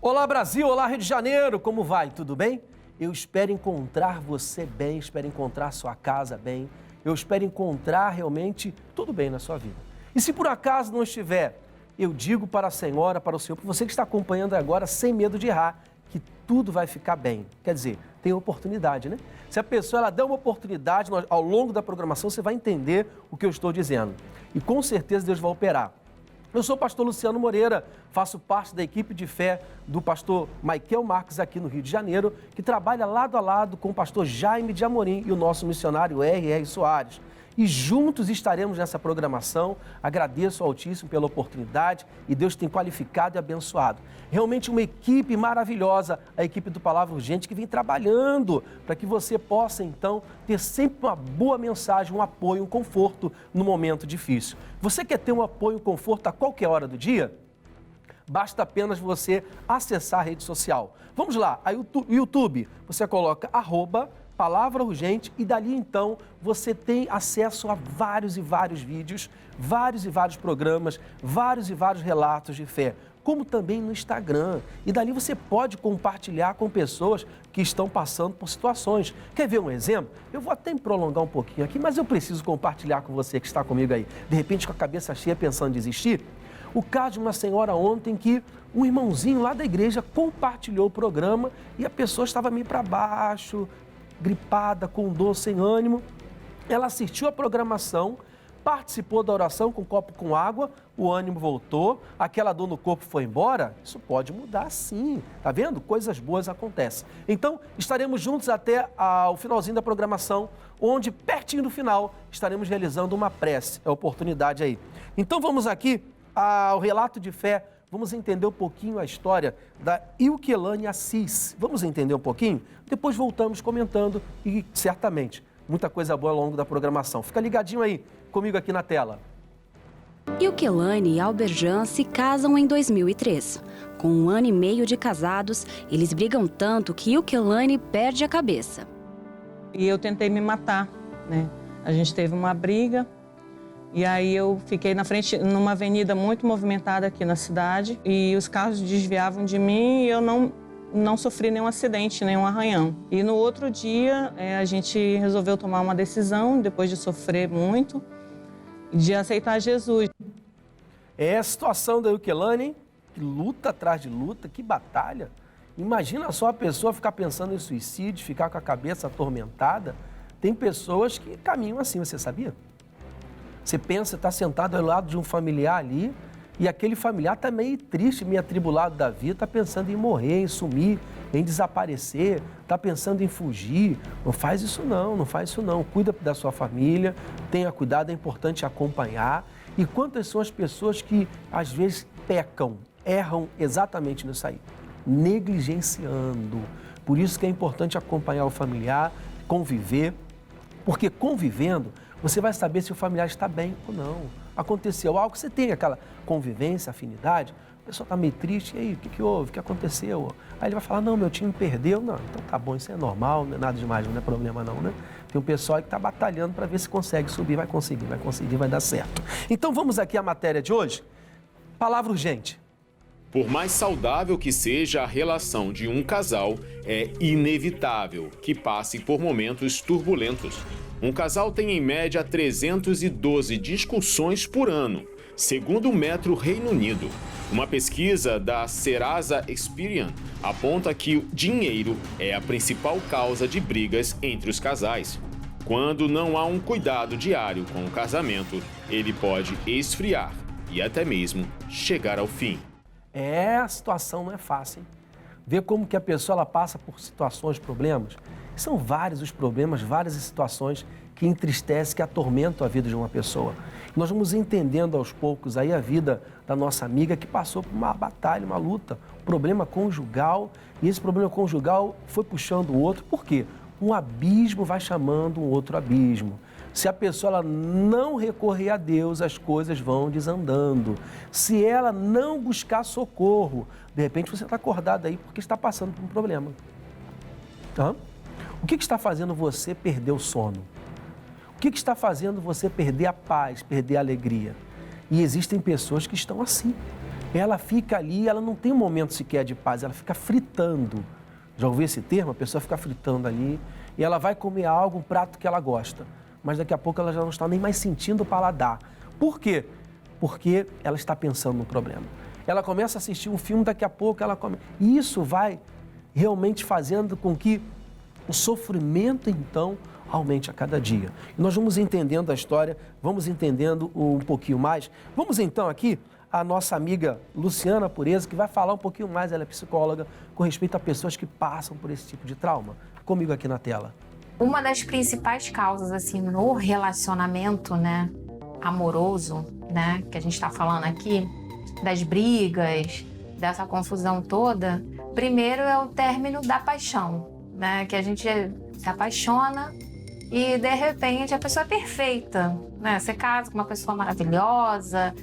Olá Brasil, olá Rio de Janeiro, como vai? Tudo bem? Eu espero encontrar você bem, espero encontrar sua casa bem, eu espero encontrar realmente tudo bem na sua vida. E se por acaso não estiver, eu digo para a senhora, para o senhor, para você que está acompanhando agora, sem medo de errar, que tudo vai ficar bem. Quer dizer, tem oportunidade, né? Se a pessoa ela der uma oportunidade, ao longo da programação você vai entender o que eu estou dizendo. E com certeza Deus vai operar. Eu sou o pastor Luciano Moreira, faço parte da equipe de fé do pastor Michael Marques aqui no Rio de Janeiro, que trabalha lado a lado com o pastor Jaime de Amorim e o nosso missionário R.R. Soares. E juntos estaremos nessa programação. Agradeço ao Altíssimo pela oportunidade e Deus tem qualificado e abençoado. Realmente uma equipe maravilhosa, a equipe do Palavra Urgente, que vem trabalhando para que você possa, então, ter sempre uma boa mensagem, um apoio, um conforto no momento difícil. Você quer ter um apoio, um conforto a qualquer hora do dia? Basta apenas você acessar a rede social. Vamos lá, o YouTube, você coloca @Palavra Urgente e dali então você tem acesso a vários e vários vídeos, vários e vários programas, vários e vários relatos de fé, como também no Instagram. E dali você pode compartilhar com pessoas que estão passando por situações. Quer ver um exemplo? Eu vou até me prolongar um pouquinho aqui, mas eu preciso compartilhar com você que está comigo aí, de repente com a cabeça cheia pensando em desistir. O caso de uma senhora ontem que um irmãozinho lá da igreja compartilhou o programa e a pessoa estava meio para baixo, gripada, com dor, sem ânimo. Ela assistiu a programação, participou da oração com um copo com água, o ânimo voltou, aquela dor no corpo foi embora. Isso pode mudar sim, tá vendo? Coisas boas acontecem. Então, estaremos juntos até o finalzinho da programação, onde, pertinho do final, estaremos realizando uma prece. É a oportunidade aí. Então, vamos aqui ao relato de fé. Vamos entender um pouquinho a história da Ilkelane Assis. Vamos entender um pouquinho? Depois voltamos comentando e, certamente, muita coisa boa ao longo da programação. Fica ligadinho aí comigo aqui na tela. Ilkelane e Alberjan se casam em 2003. Com 1 ano e meio de casados, eles brigam tanto que Ilkelane perde a cabeça. E eu tentei me matar, né? A gente teve uma briga. E aí eu fiquei na frente, numa avenida muito movimentada aqui na cidade, e os carros desviavam de mim e eu não sofri nenhum acidente, nenhum arranhão. E no outro dia a gente resolveu tomar uma decisão, depois de sofrer muito, de aceitar Jesus. É a situação da Ilkelane, hein? Que luta atrás de luta, que batalha. Imagina só a pessoa ficar pensando em suicídio, ficar com a cabeça atormentada. Tem pessoas que caminham assim, você sabia? Você pensa, está sentado ao lado de um familiar ali e aquele familiar está meio triste, meio atribulado da vida, está pensando em morrer, em sumir, em desaparecer, está pensando em fugir. Não faz isso não, não faz isso não. Cuida da sua família, tenha cuidado, é importante acompanhar. E quantas são as pessoas que às vezes pecam, erram exatamente nisso aí, negligenciando. Por isso que é importante acompanhar o familiar, conviver, porque convivendo você vai saber se o familiar está bem ou não. Aconteceu algo, você tem aquela convivência, afinidade, a pessoa está meio triste, e aí, o que houve, o que aconteceu? Aí ele vai falar, não, meu time perdeu. Não, então tá bom, isso é normal, não é nada demais, não é problema não, né? Tem um pessoal que está batalhando para ver se consegue subir, vai conseguir, vai dar certo. Então vamos aqui à matéria de hoje, Palavra Urgente. Por mais saudável que seja a relação de um casal, é inevitável que passe por momentos turbulentos. Um casal tem em média 312 discussões por ano, segundo o Metro Reino Unido. Uma pesquisa da Serasa Experian aponta que o dinheiro é a principal causa de brigas entre os casais. Quando não há um cuidado diário com o casamento, ele pode esfriar e até mesmo chegar ao fim. A situação não é fácil, hein? Ver como que a pessoa ela passa por situações, problemas. São vários os problemas, várias as situações que entristecem, que atormentam a vida de uma pessoa. Nós vamos entendendo aos poucos aí a vida da nossa amiga que passou por uma batalha, uma luta, um problema conjugal, e esse problema conjugal foi puxando o outro. Por quê? Um abismo vai chamando um outro abismo. Se a pessoa ela não recorrer a Deus, as coisas vão desandando. Se ela não buscar socorro, de repente você está acordado aí porque está passando por um problema. O que está fazendo você perder o sono? O que está fazendo você perder a paz, perder a alegria? E existem pessoas que estão assim, ela fica ali, ela não tem um momento sequer de paz, ela fica fritando. Já ouviu esse termo? A pessoa fica fritando ali e ela vai comer algo, um prato que ela gosta, mas daqui a pouco ela já não está nem mais sentindo o paladar. Por quê? Porque ela está pensando no problema. Ela começa a assistir um filme, daqui a pouco ela come. E isso vai realmente fazendo com que o sofrimento, então, aumente a cada dia. E nós vamos entendendo a história, vamos entendendo um pouquinho mais. Vamos então aqui a nossa amiga Luciana Pureza, que vai falar um pouquinho mais, ela é psicóloga, com respeito a pessoas que passam por esse tipo de trauma. Comigo aqui na tela. Uma das principais causas, assim, no relacionamento, né, amoroso, né, que a gente está falando aqui, das brigas, dessa confusão toda, primeiro é o término da paixão, né, que a gente se apaixona e, de repente, a pessoa é perfeita, né, você casa com uma pessoa maravilhosa,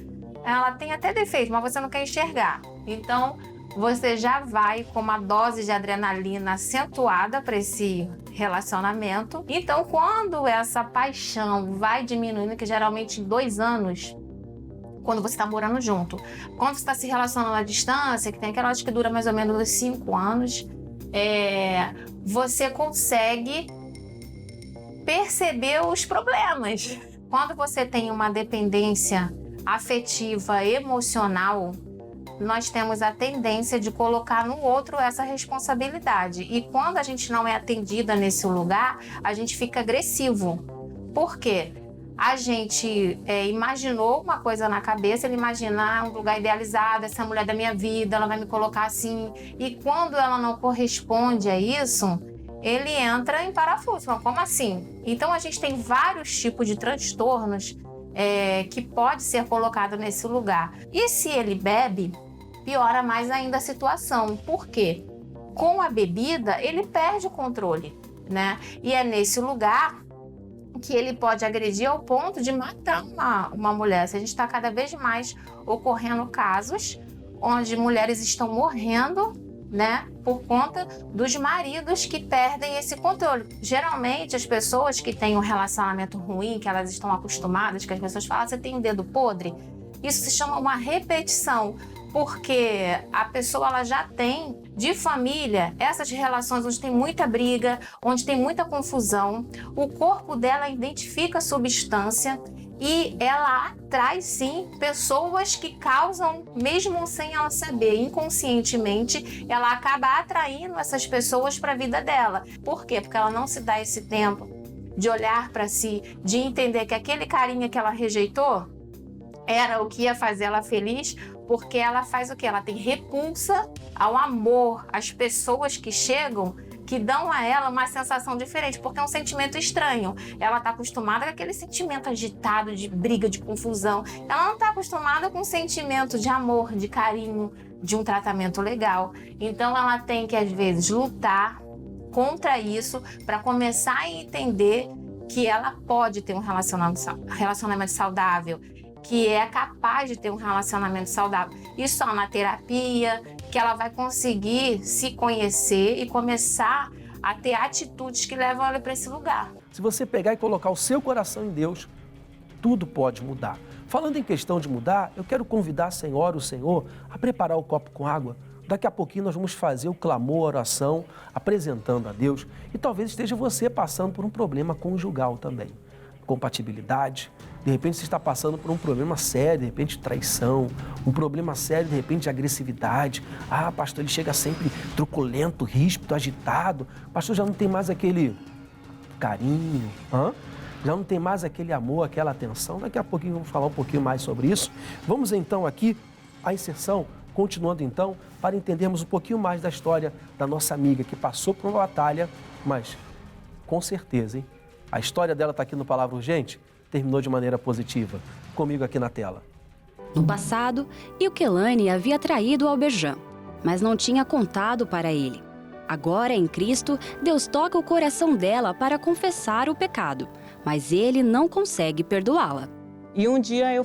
ela tem até defeito, mas você não quer enxergar. Então, você já vai com uma dose de adrenalina acentuada para esse relacionamento. Então, quando essa paixão vai diminuindo, que geralmente em 2 anos, quando você está morando junto, quando você está se relacionando à distância, que tem aquela que dura mais ou menos 5 anos, você consegue perceber os problemas. Quando você tem uma dependência afetiva, emocional, nós temos a tendência de colocar no outro essa responsabilidade. E quando a gente não é atendida nesse lugar, a gente fica agressivo. Por quê? A gente imaginou uma coisa na cabeça, ele imagina um lugar idealizado, essa mulher da minha vida, ela vai me colocar assim. E quando ela não corresponde a isso, ele entra em parafuso. Como assim? Então a gente tem vários tipos de transtornos que pode ser colocado nesse lugar. E se ele bebe, piora mais ainda a situação. Por quê? Com a bebida, ele perde o controle, né? E é nesse lugar que ele pode agredir ao ponto de matar uma mulher. A gente está cada vez mais ocorrendo casos onde mulheres estão morrendo, né, por conta dos maridos que perdem esse controle. Geralmente, as pessoas que têm um relacionamento ruim, que elas estão acostumadas, que as pessoas falam, você tem um dedo podre, isso se chama uma repetição, porque a pessoa ela já tem de família essas relações onde tem muita briga, onde tem muita confusão, o corpo dela identifica a substância e ela atrai, sim, pessoas que causam, mesmo sem ela saber, inconscientemente, ela acaba atraindo essas pessoas para a vida dela. Por quê? Porque ela não se dá esse tempo de olhar para si, de entender que aquele carinha que ela rejeitou era o que ia fazer ela feliz, porque ela faz o quê? Ela tem repulsa ao amor, às pessoas que chegam, que dão a ela uma sensação diferente, porque é um sentimento estranho. Ela está acostumada com aquele sentimento agitado, de briga, de confusão. Ela não está acostumada com um sentimento de amor, de carinho, de um tratamento legal. Então ela tem que, às vezes, lutar contra isso para começar a entender que ela pode ter um relacionamento saudável, que é capaz de ter um relacionamento saudável. E só na terapia que ela vai conseguir se conhecer e começar a ter atitudes que levam ela para esse lugar. Se você pegar e colocar o seu coração em Deus, tudo pode mudar. Falando em questão de mudar, eu quero convidar a senhora, o senhor, a preparar o copo com água. Daqui a pouquinho nós vamos fazer o clamor, a oração, apresentando a Deus. E talvez esteja você passando por um problema conjugal também. Compatibilidade. De repente você está passando por um problema sério, de repente traição, um problema sério, de repente agressividade. Ah, pastor, ele chega sempre truculento, ríspido, agitado. Pastor, já não tem mais aquele carinho, já não tem mais aquele amor, aquela atenção. Daqui a pouquinho vamos falar um pouquinho mais sobre isso. Vamos então aqui à inserção, continuando então, para entendermos um pouquinho mais da história da nossa amiga que passou por uma batalha, mas com certeza, hein? A história dela está aqui no Palavra Urgente, terminou de maneira positiva. Comigo aqui na tela. No passado, Ilkelane havia traído Alberjan, mas não tinha contado para ele. Agora, em Cristo, Deus toca o coração dela para confessar o pecado, mas ele não consegue perdoá-la. E um dia eu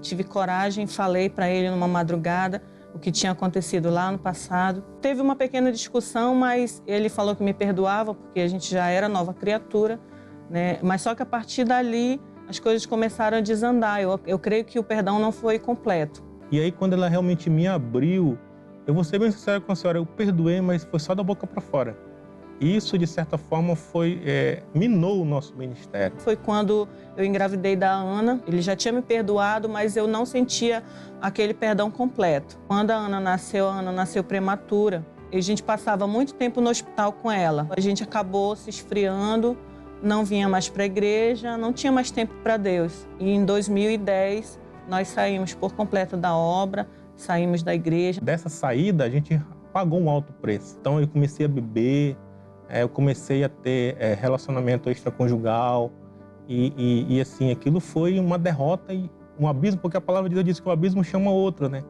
tive coragem, falei para ele numa madrugada o que tinha acontecido lá no passado. Teve uma pequena discussão, mas ele falou que me perdoava, porque a gente já era nova criatura, né? Mas só que a partir dali as coisas começaram a desandar. Eu creio que o perdão não foi completo. E aí, quando ela realmente me abriu, eu vou ser bem sincero com a senhora, eu perdoei, mas foi só da boca para fora. Isso, de certa forma, minou o nosso ministério. Foi quando eu engravidei da Ana. Ele já tinha me perdoado, mas eu não sentia aquele perdão completo. Quando a Ana nasceu prematura. E a gente passava muito tempo no hospital com ela. A gente acabou se esfriando, não vinha mais para a igreja, não tinha mais tempo para Deus. E em 2010, nós saímos por completo da obra, saímos da igreja. Dessa saída, a gente pagou um alto preço. Então, eu comecei a beber, eu comecei a ter relacionamento extraconjugal e assim, aquilo foi uma derrota e um abismo, porque a palavra de Deus diz que o abismo chama outro, né?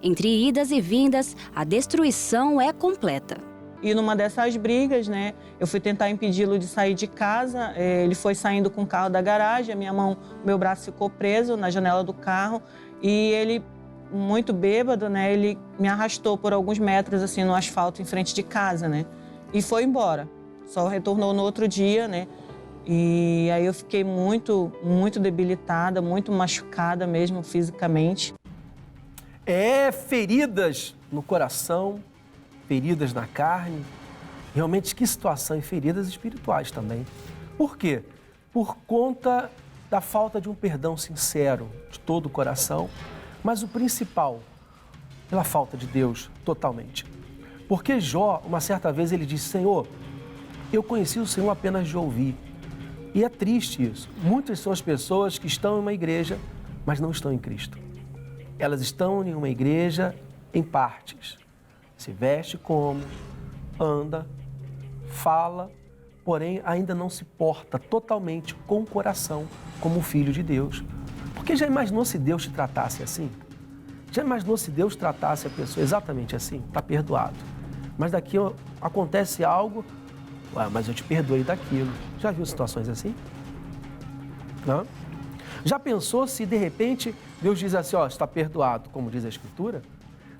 Entre idas e vindas, a destruição é completa. E numa dessas brigas, né, eu fui tentar impedi-lo de sair de casa, ele foi saindo com o carro da garagem, meu braço ficou preso na janela do carro e ele, muito bêbado, né, ele me arrastou por alguns metros assim no asfalto em frente de casa, né? E foi embora. Só retornou no outro dia, né? E aí eu fiquei muito, muito debilitada, muito machucada mesmo fisicamente. Feridas no coração, feridas na carne. Realmente, que situação, e feridas espirituais também. Por quê? Por conta da falta de um perdão sincero de todo o coração, mas o principal, pela falta de Deus totalmente. Porque Jó, uma certa vez, ele disse: Senhor, eu conheci o Senhor apenas de ouvir. E é triste isso. Muitas são as pessoas que estão em uma igreja, mas não estão em Cristo. Elas estão em uma igreja em partes. Se veste como, anda, fala, porém ainda não se porta totalmente com o coração como filho de Deus. Porque já imaginou se Deus te tratasse assim? Já imaginou se Deus tratasse a pessoa exatamente assim? Está perdoado. Mas daqui acontece algo, mas eu te perdoei daquilo. Já viu situações assim? Não? Já pensou se de repente Deus diz assim, está perdoado, como diz a Escritura,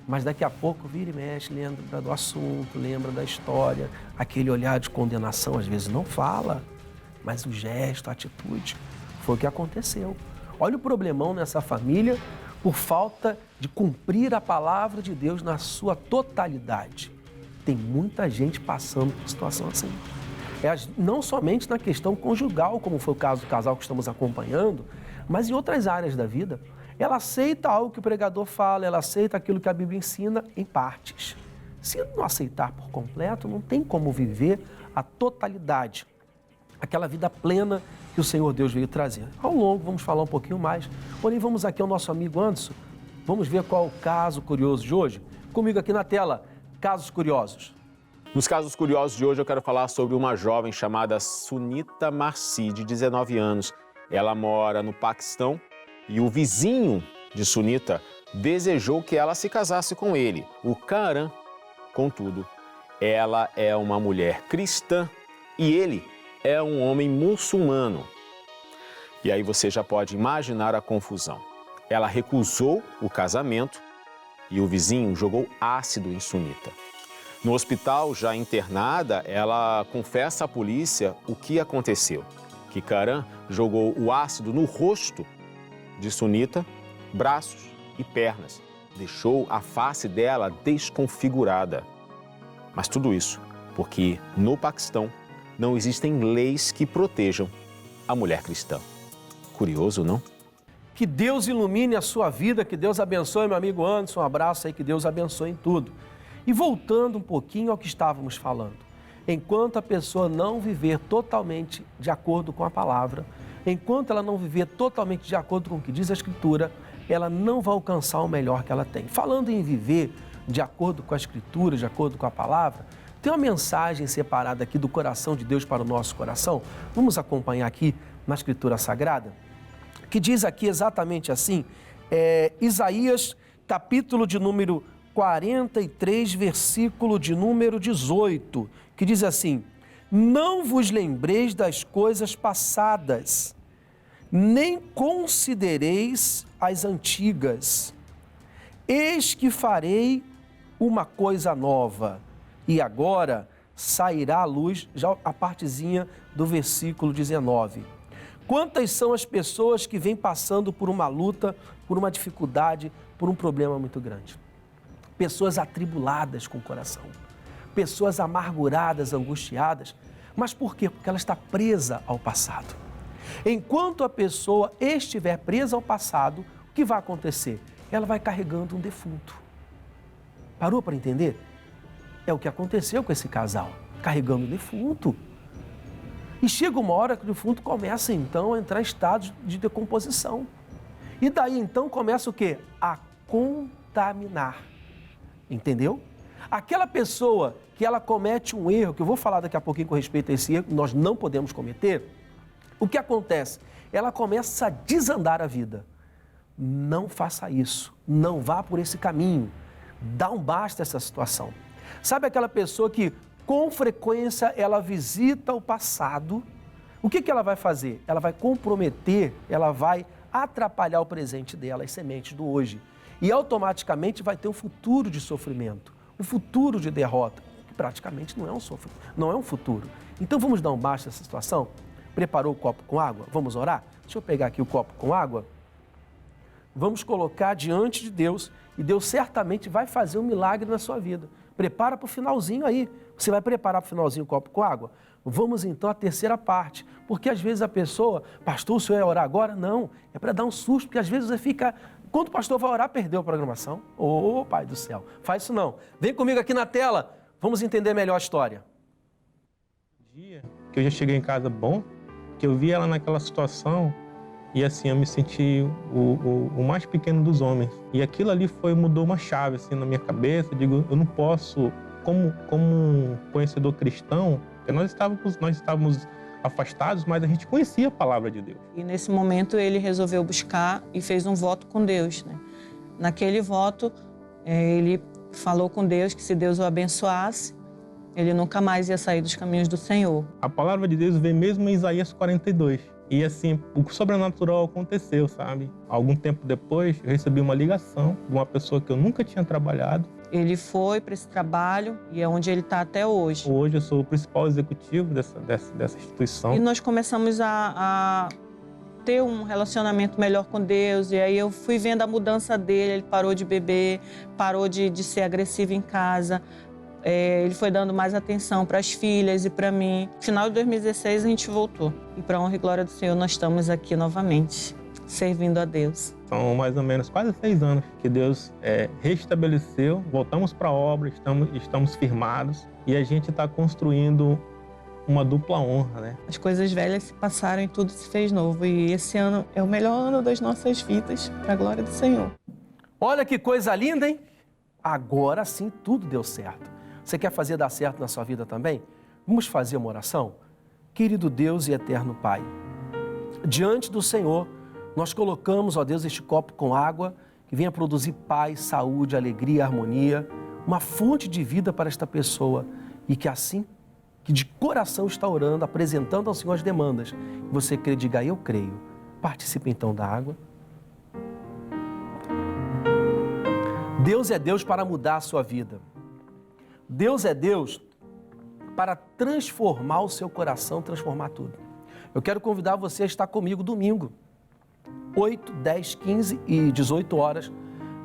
mas daqui a pouco vira e mexe, lembra do assunto, lembra da história, aquele olhar de condenação, às vezes não fala, mas o gesto, a atitude, foi o que aconteceu. Olha o problemão nessa família por falta de cumprir a palavra de Deus na sua totalidade. Tem muita gente passando por situação assim. Não somente na questão conjugal, como foi o caso do casal que estamos acompanhando, mas em outras áreas da vida. Ela aceita algo que o pregador fala, ela aceita aquilo que a Bíblia ensina em partes. Se não aceitar por completo, não tem como viver a totalidade, aquela vida plena que o Senhor Deus veio trazer. Ao longo, vamos falar um pouquinho mais. Porém, vamos aqui ao nosso amigo Anderson. Vamos ver qual é o caso curioso de hoje. Comigo aqui na tela, casos curiosos. Nos casos curiosos de hoje, eu quero falar sobre uma jovem chamada Sunita Marci, de 19 anos. Ela mora no Paquistão e o vizinho de Sunita desejou que ela se casasse com ele, o Karan. Contudo, ela é uma mulher cristã e ele é um homem muçulmano. E aí você já pode imaginar a confusão. Ela recusou o casamento e o vizinho jogou ácido em Sunita. No hospital, já internada, ela confessa à polícia o que aconteceu. Que Karan jogou o ácido no rosto de Sunita, braços e pernas. Deixou a face dela desconfigurada. Mas tudo isso porque no Paquistão não existem leis que protejam a mulher cristã. Curioso, não? Que Deus ilumine a sua vida, que Deus abençoe, meu amigo Anderson. Um abraço aí, que Deus abençoe em tudo. E voltando um pouquinho ao que estávamos falando. Enquanto a pessoa não viver totalmente de acordo com a palavra, enquanto ela não viver totalmente de acordo com o que diz a Escritura, ela não vai alcançar o melhor que ela tem. Falando em viver de acordo com a Escritura, de acordo com a palavra, tem uma mensagem separada aqui do coração de Deus para o nosso coração. Vamos acompanhar aqui na Escritura Sagrada, que diz aqui exatamente assim, Isaías, capítulo de número 43, versículo de número 18, que diz assim: não vos lembreis das coisas passadas, nem considereis as antigas. Eis que farei uma coisa nova, e agora sairá à luz, já a partezinha do versículo 19. Quantas são as pessoas que vêm passando por uma luta, por uma dificuldade, por um problema muito grande? Pessoas atribuladas com o coração, pessoas amarguradas, angustiadas. Mas por quê? Porque ela está presa ao passado. Enquanto a pessoa estiver presa ao passado, o que vai acontecer? Ela vai carregando um defunto. Parou para entender? É o que aconteceu com esse casal, carregando um defunto. E chega uma hora que o defunto começa então a entrar em estado de decomposição. E daí então começa o quê? A contaminar. Entendeu? Aquela pessoa que ela comete um erro, que eu vou falar daqui a pouquinho com respeito a esse erro, que nós não podemos cometer, o que acontece? Ela começa a desandar a vida. Não faça isso, não vá por esse caminho, dá um basta essa situação. Sabe aquela pessoa que com frequência ela visita o passado, o que ela vai fazer? Ela vai comprometer, ela vai atrapalhar o presente dela, as sementes do hoje. E automaticamente vai ter um futuro de sofrimento, um futuro de derrota, que praticamente não é um sofrimento, não é um futuro. Então vamos dar um basta nessa situação? Preparou o copo com água? Vamos orar? Deixa eu pegar aqui o copo com água. Vamos colocar diante de Deus e Deus certamente vai fazer um milagre na sua vida. Prepara para o finalzinho aí. Você vai preparar para o finalzinho o copo com água? Vamos então à terceira parte. Porque às vezes a pessoa, pastor, o senhor ia orar agora? Não, é para dar um susto, porque às vezes você fica... Quando o pastor vai orar, perdeu a programação. Ô, Pai do céu, faz isso não. Vem comigo aqui na tela, vamos entender melhor a história. Dia que eu já cheguei em casa bom, que eu vi ela naquela situação e assim eu me senti o mais pequeno dos homens. E aquilo ali mudou uma chave assim na minha cabeça. Eu digo, eu não posso, como um conhecedor cristão, porque nós estávamos afastados, mas a gente conhecia a palavra de Deus. E nesse momento ele resolveu buscar e fez um voto com Deus, né? Naquele voto, ele falou com Deus que se Deus o abençoasse, ele nunca mais ia sair dos caminhos do Senhor. A palavra de Deus vem mesmo em Isaías 42. E assim, o sobrenatural aconteceu, sabe? Algum tempo depois, eu recebi uma ligação de uma pessoa que eu nunca tinha trabalhado. Ele foi para esse trabalho e é onde ele está até hoje. Hoje eu sou o principal executivo dessa instituição. E nós começamos a ter um relacionamento melhor com Deus. E aí eu fui vendo a mudança dele. Ele parou de beber, parou de ser agressivo em casa. Ele foi dando mais atenção para as filhas e para mim. No final de 2016 a gente voltou. E para a honra e glória do Senhor nós estamos aqui novamente, servindo a Deus. São mais ou menos quase 6 anos que Deus restabeleceu, voltamos para a obra, estamos firmados e a gente está construindo uma dupla honra, né? As coisas velhas se passaram e tudo se fez novo. E esse ano é o melhor ano das nossas vidas, para a glória do Senhor. Olha que coisa linda, hein? Agora sim tudo deu certo. Você quer fazer dar certo na sua vida também? Vamos fazer uma oração? Querido Deus e eterno Pai, diante do Senhor, nós colocamos, ó Deus, este copo com água que venha produzir paz, saúde, alegria, harmonia, uma fonte de vida para esta pessoa e que assim, que de coração está orando, apresentando ao Senhor as demandas, você crê, diga eu creio. Participe então da água. Deus é Deus para mudar a sua vida. Deus é Deus para transformar o seu coração, transformar tudo. Eu quero convidar você a estar comigo domingo, 8, 10, 15 e 18 horas,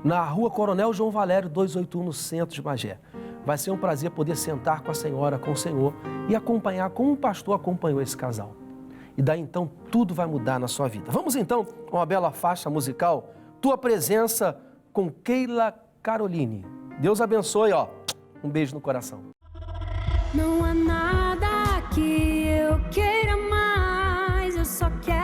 na Rua Coronel João Valério, 281, no centro de Magé. Vai ser um prazer poder sentar com a senhora, com o Senhor e acompanhar como um pastor acompanhou esse casal. E daí então tudo vai mudar na sua vida. Vamos então a uma bela faixa musical, Tua Presença, com Keila Caroline. Deus abençoe, ó. Um beijo no coração. Não há nada que eu queira mais, eu só quero